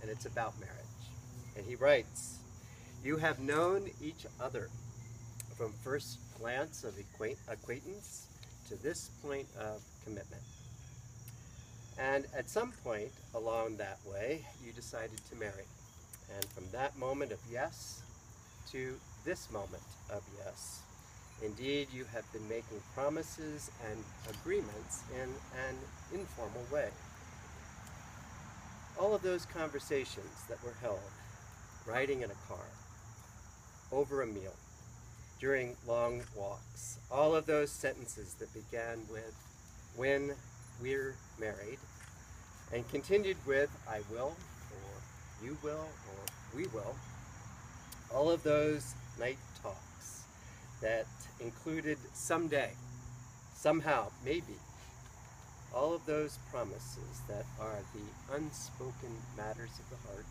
and it's about marriage. And he writes, "You have known each other from first glance of acquaintance to this point of commitment. And at some point along that way, you decided to marry. And from that moment of yes to this moment of yes, indeed, you have been making promises and agreements in an informal way. All of those conversations that were held, riding in a car, over a meal, during long walks, all of those sentences that began with, when we're married, and continued with, I will, or you will, or we will, all of those night talks that included someday, somehow, maybe, all of those promises that are the unspoken matters of the heart,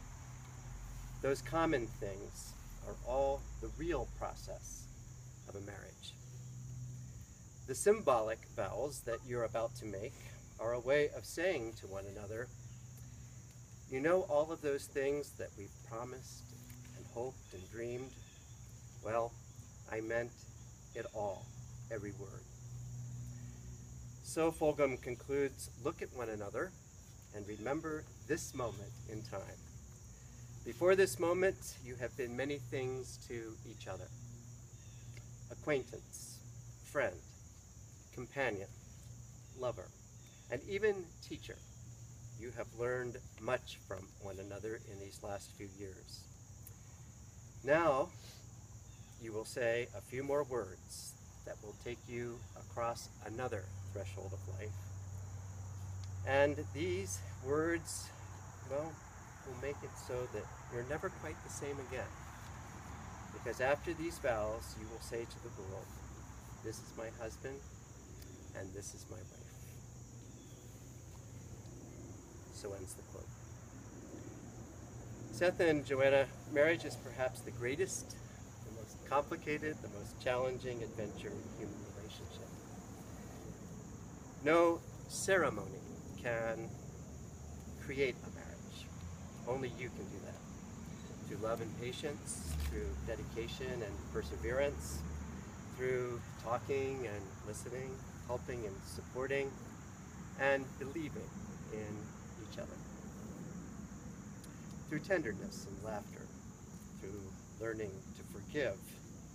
those common things are all the real process of a marriage. The symbolic vows that you're about to make are a way of saying to one another, you know all of those things that we've promised and hoped and dreamed? Well, I meant it all, every word. So Fulgham concludes, look at one another and remember this moment in time. Before this moment, you have been many things to each other. Acquaintance, friend, companion, lover, and even teacher. You have learned much from one another in these last few years. Now, you will say a few more words that will take you across another threshold of life. And these words, well, will make it so that you're never quite the same again. Because after these vows, you will say to the world, this is my husband, and this is my wife. So ends the quote. Seth and Joanna, marriage is perhaps the greatest, the most complicated, the most challenging adventure in human relationship. No ceremony can create a marriage. Only you can do that. Through love and patience, through dedication and perseverance, through talking and listening, helping and supporting, and believing in each other. Through tenderness and laughter, through learning to forgive,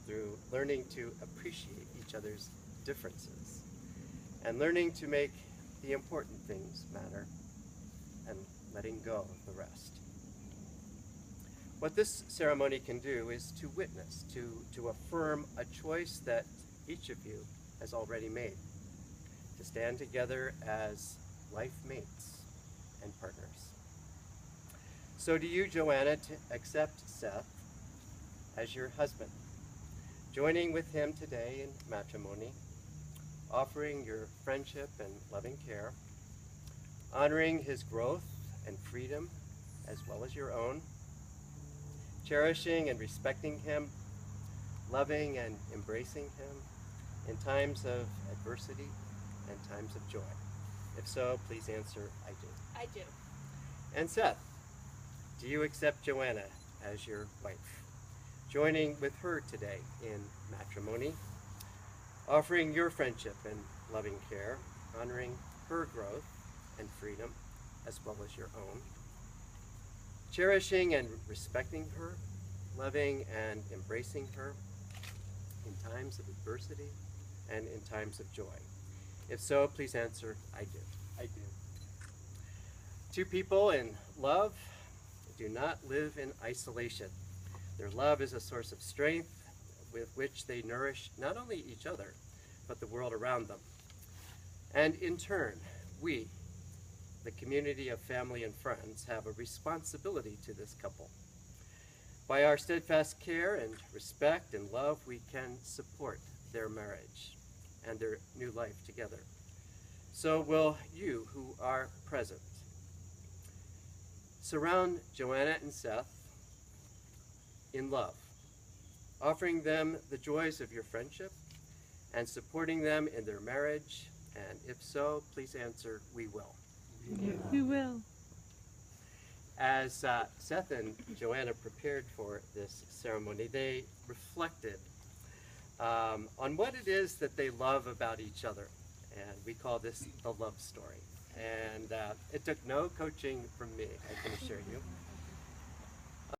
through learning to appreciate each other's differences, and learning to make the important things matter, and letting go of the rest. What this ceremony can do is to witness, to affirm a choice that each of you has already made, to stand together as life mates and partners. So do you, Joanna, to accept Seth as your husband, joining with him today in matrimony, offering your friendship and loving care, honoring his growth and freedom as well as your own, cherishing and respecting him, loving and embracing him in times of adversity and times of joy? If so, please answer, I do. I do. And Seth, do you accept Joanna as your wife, joining with her today in matrimony, offering your friendship and loving care, honoring her growth and freedom as well as your own, cherishing and respecting her, loving and embracing her in times of adversity and in times of joy? If so, please answer, I do. I do. Two people in love do not live in isolation. Their love is a source of strength with which they nourish not only each other, but the world around them. And in turn, we, the community of family and friends, have a responsibility to this couple. By our steadfast care and respect and love, we can support their marriage and their new life together. So will you who are present surround Joanna and Seth in love, offering them the joys of your friendship and supporting them in their marriage? And if so, please answer, we will. We will. As Seth and Joanna prepared for this ceremony, they reflected on what it is that they love about each other. And we call this the love story. And it took no coaching from me, I can assure you.